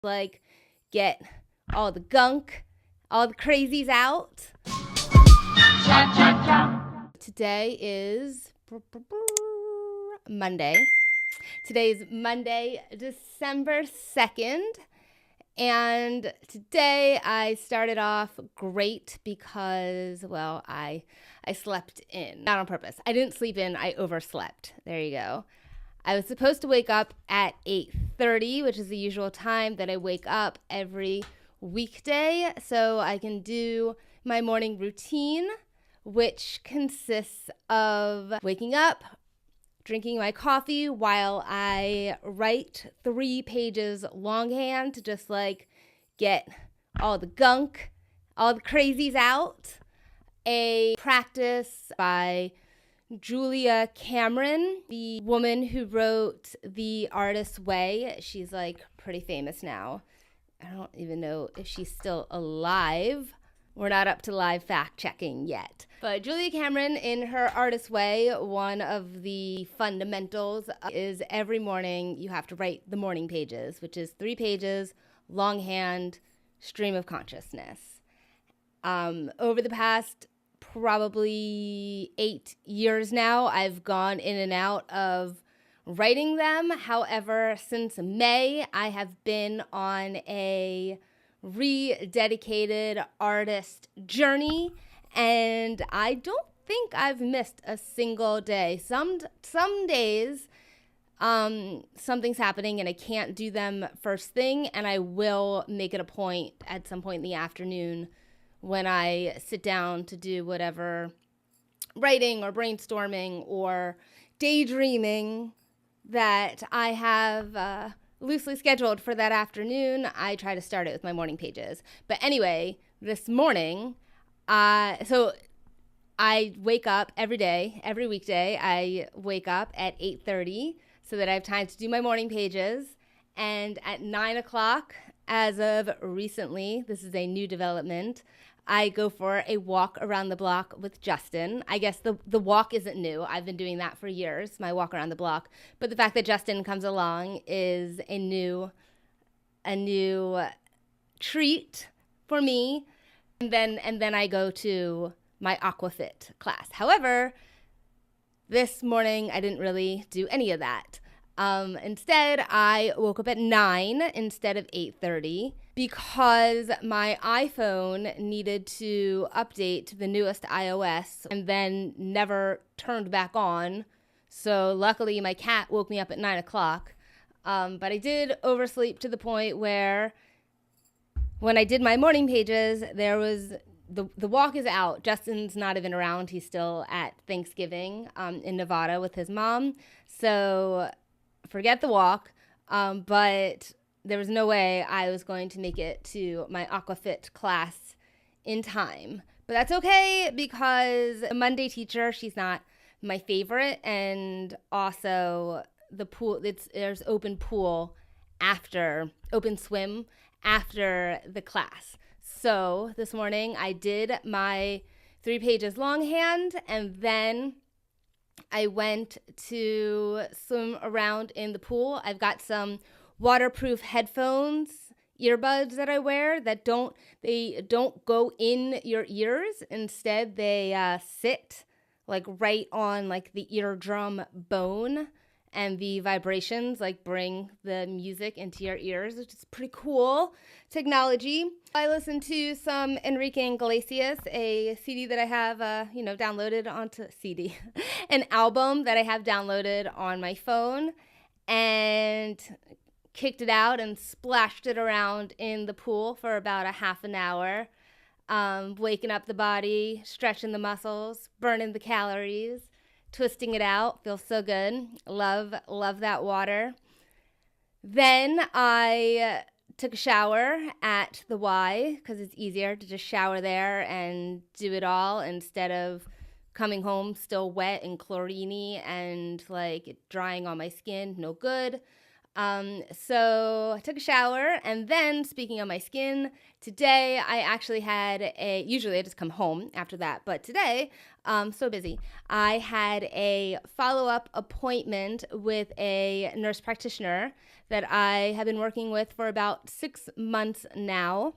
like get all the gunk, all the crazies out. Today is Monday. Today is Monday, December 2nd. And today I started off great because, well, I slept in. Not on purpose. I didn't sleep in. I overslept. There you go. I was supposed to wake up at 8:30, which is the usual time that I wake up every weekday, so I can do my morning routine, which consists of waking up, drinking my coffee while I write 3 pages longhand to just like get all the gunk, all the crazies out. A practice by Julia Cameron, the woman who wrote The Artist's Way. She's like pretty famous now. I don't even know if she's still alive. We're not up to live fact checking yet. But Julia Cameron, in her Artist's Way, one of the fundamentals is every morning you have to write the morning pages, which is 3 pages, longhand, stream of consciousness. Over the past probably 8 years now, I've gone in and out of writing them. However, since May, I have been on a rededicated artist journey, and I don't think I've missed a single day. Some days, something's happening and I can't do them first thing, and I will make it a point at some point in the afternoon when I sit down to do whatever writing or brainstorming or daydreaming that I have loosely scheduled for that afternoon. I try to start it with my morning pages. But anyway, this morning, so I wake up every day, every weekday. I wake up at 8:30 so that I have time to do my morning pages. And at 9 o'clock, as of recently, this is a new development, I go for a walk around the block with Justin. I guess the walk isn't new. I've been doing that for years, my walk around the block. But the fact that Justin comes along is a new treat for me. And then I go to my aquafit class. However, this morning I didn't really do any of that. Instead, I woke up at 9 instead of 8:30 because my iPhone needed to update to the newest iOS and then never turned back on. So luckily, my cat woke me up at 9 o'clock. But I did oversleep to the point where when I did my morning pages, there was the walk is out. Justin's not even around. He's still at Thanksgiving in Nevada with his mom. So forget the walk, but there was no way I was going to make it to my aquafit class in time. But that's okay because the Monday teacher, she's not my favorite, and also the pool, there's open swim after the class. So this morning I did my 3 pages longhand, and then I went to swim around in the pool. I've got some waterproof headphones, earbuds that I wear that don't go in your ears. Instead, they sit like right on like the eardrum bone, and the vibrations like bring the music into your ears, which is pretty cool technology. I listened to some Enrique Iglesias, a CD that I have, downloaded onto CD, an album that I have downloaded on my phone, and kicked it out and splashed it around in the pool for about a half an hour, waking up the body, stretching the muscles, burning the calories, twisting it out. Feels so good. Love that water. Then I took a shower at the Y because it's easier to just shower there and do it all instead of coming home still wet and chloriney and like drying on my skin. No good. So I took a shower, and then, speaking of my skin, today I actually usually I just come home after that, but today, so busy, I had a follow-up appointment with a nurse practitioner that I have been working with for about 6 months now,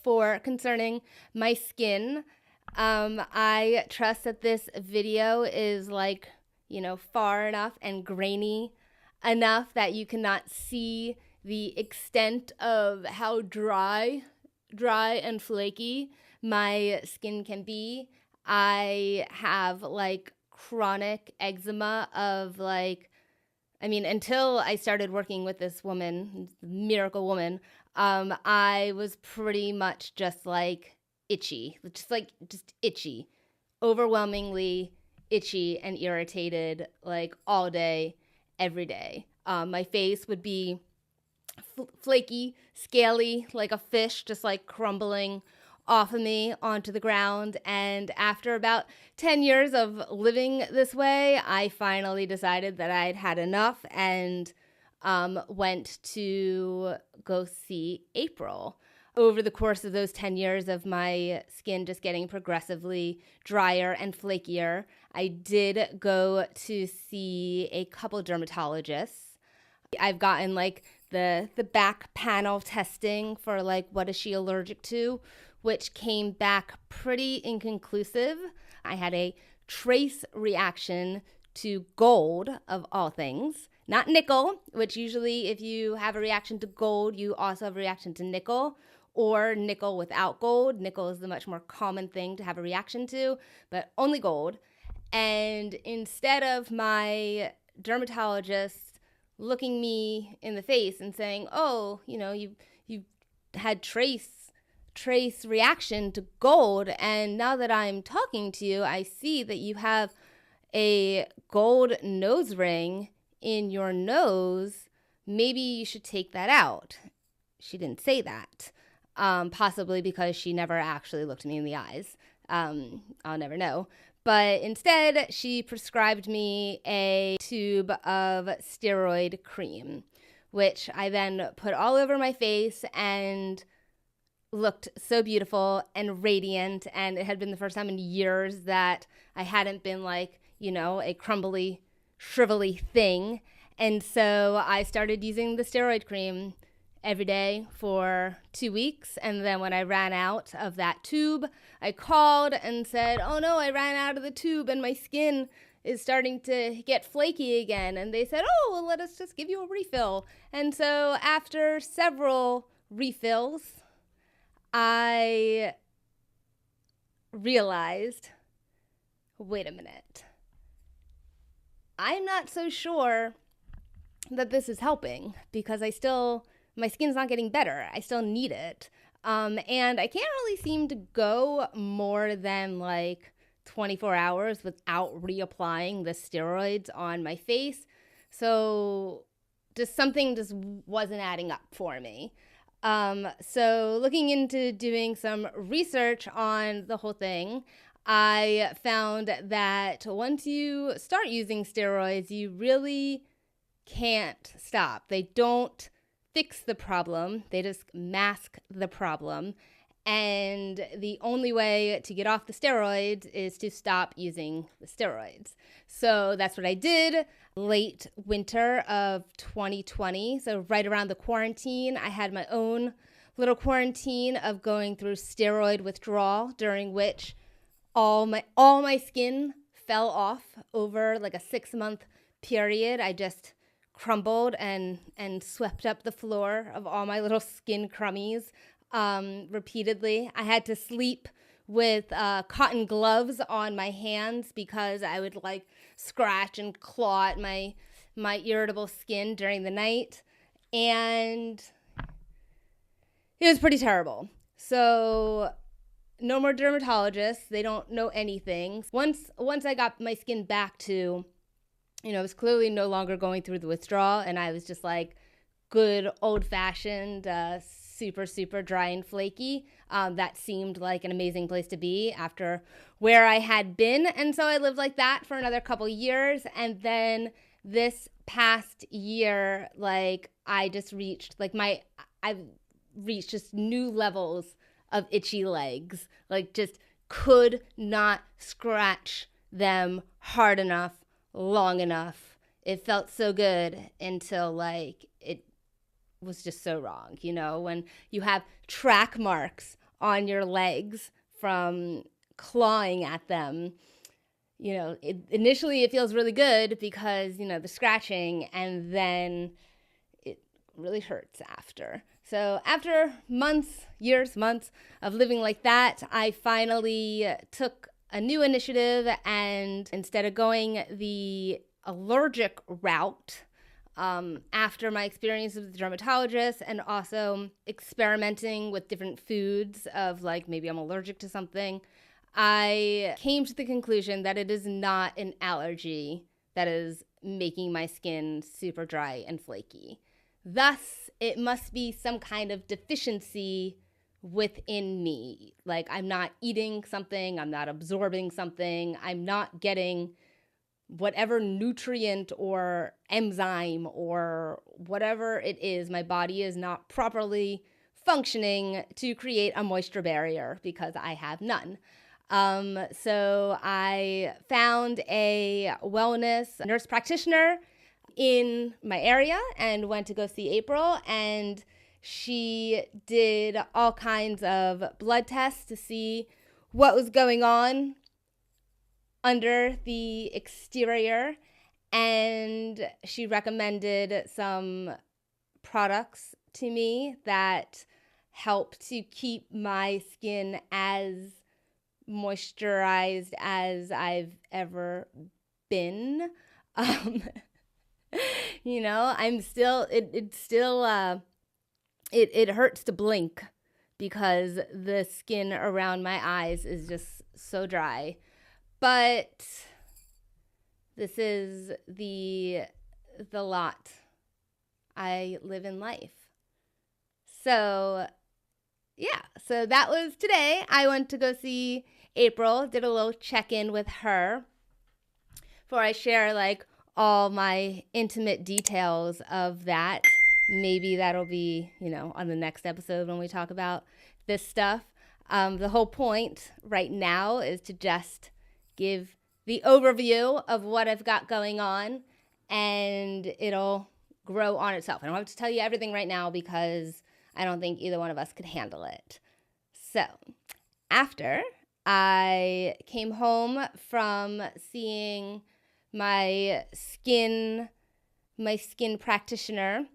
for concerning my skin. I trust that this video is far enough and grainy enough that you cannot see the extent of how dry and flaky my skin can be. I have chronic eczema until I started working with this woman, miracle woman, I was pretty much just itchy, just itchy, overwhelmingly itchy and irritated, all day, every day. My face would be flaky, scaly, like a fish, just crumbling off of me onto the ground. And after about 10 years of living this way, I finally decided that I'd had enough and went to go see April. Over the course of those 10 years of my skin just getting progressively drier and flakier, I did go to see a couple dermatologists. I've gotten the back panel testing for what is she allergic to, which came back pretty inconclusive. I had a trace reaction to gold, of all things. Not nickel, which usually if you have a reaction to gold, you also have a reaction to nickel, or nickel without gold. Nickel is the much more common thing to have a reaction to, but only gold. And instead of my dermatologist looking me in the face and saying, oh, you had trace reaction to gold, and now that I'm talking to you, I see that you have a gold nose ring in your nose. Maybe you should take that out. She didn't say that, possibly because she never actually looked me in the eyes. I'll never know. But instead, she prescribed me a tube of steroid cream, which I then put all over my face and looked so beautiful and radiant. And it had been the first time in years that I hadn't been a crumbly, shrivelly thing. And so I started using the steroid cream every day for 2 weeks. And then when I ran out of that tube, I called and said, oh no, I ran out of the tube and my skin is starting to get flaky again. And they said, oh, well, let us just give you a refill. And so after several refills, I realized, wait a minute, I'm not so sure that this is helping, because my skin's not getting better. I still need it. And I can't really seem to go more than 24 hours without reapplying the steroids on my face. So something just wasn't adding up for me. So looking into doing some research on the whole thing, I found that once you start using steroids, you really can't stop. They don't fix the problem. They just mask the problem. And the only way to get off the steroids is to stop using the steroids. So that's what I did late winter of 2020. So right around the quarantine, I had my own little quarantine of going through steroid withdrawal, during which all my skin fell off over a 6-month period. I just crumbled and swept up the floor of all my little skin crummies repeatedly. I had to sleep with cotton gloves on my hands because I would scratch and claw at my irritable skin during the night, and it was pretty terrible. So no more dermatologists. They don't know anything. Once I got my skin back to, it was clearly no longer going through the withdrawal, and I was just good old-fashioned, super, super dry and flaky. That seemed like an amazing place to be after where I had been. And so I lived like that for another couple years. And then this past year, like I've reached just new levels of itchy legs, like just could not scratch them hard enough, long enough. It felt so good until like it was just so wrong. You know, when you have track marks on your legs from clawing at them, you know, initially it feels really good because, you know, the scratching, and then it really hurts after. So after months of living like that, I finally took a new initiative, and instead of going the allergic route, after my experience with the dermatologist and also experimenting with different foods of like maybe I'm allergic to something, I came to the conclusion that it is not an allergy that is making my skin super dry and flaky. Thus, it must be some kind of deficiency within me. Like I'm not eating something, I'm not absorbing something, I'm not getting whatever nutrient or enzyme or whatever it is. My body is not properly functioning to create a moisture barrier because I have none. So I found a wellness nurse practitioner in my area and went to go see April, and she did all kinds of blood tests to see what was going on under the exterior, and she recommended some products to me that help to keep my skin as moisturized as I've ever been. You know, I'm still, it hurts to blink because the skin around my eyes is just so dry. But this is the lot I live in life. So yeah, so that was today. I went to go see April, did a little check-in with her before I share like all my intimate details of that. Maybe that'll be, you know, on the next episode when we talk about this stuff. The whole point right now is to just give the overview of what I've got going on, and it'll grow on itself. I don't have to tell you everything right now because I don't think either one of us could handle it. So after I came home from seeing my skin practitioner,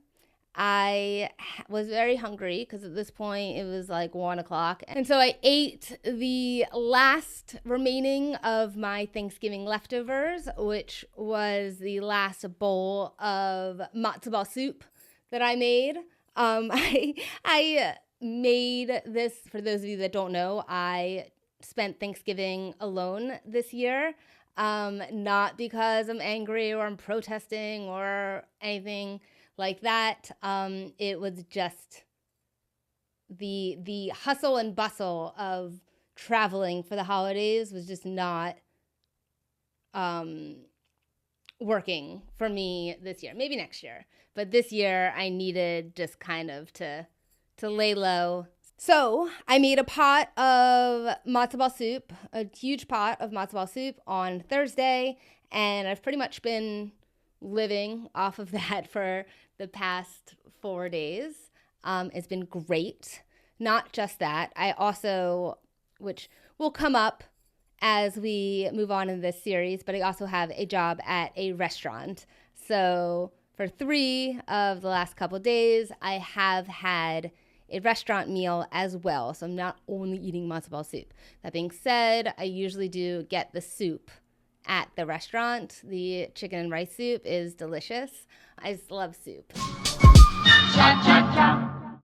I was very hungry because at this point it was like 1 o'clock. And so I ate the last remaining of my Thanksgiving leftovers, which was the last bowl of matzoh ball soup that I made. I made this, for those of you that don't know, I spent Thanksgiving alone this year. Not because I'm angry or I'm protesting or anything like that. It was just the hustle and bustle of traveling for the holidays was just not working for me this year. Maybe next year, but this year I needed just kind of to lay low. So I made a pot of matzoh ball soup, a huge pot of matzoh ball soup on Thursday, and I've pretty much been living off of that for the past 4 days. It's been great. Not just that, I also, which will come up as we move on in this series, but I also have a job at a restaurant. So for 3 of the last couple of days, I have had a restaurant meal as well. So I'm not only eating matzoh ball soup. That being said, I usually do get the soup at the restaurant. The chicken and rice soup is delicious. I just love soup. Cha, cha, cha.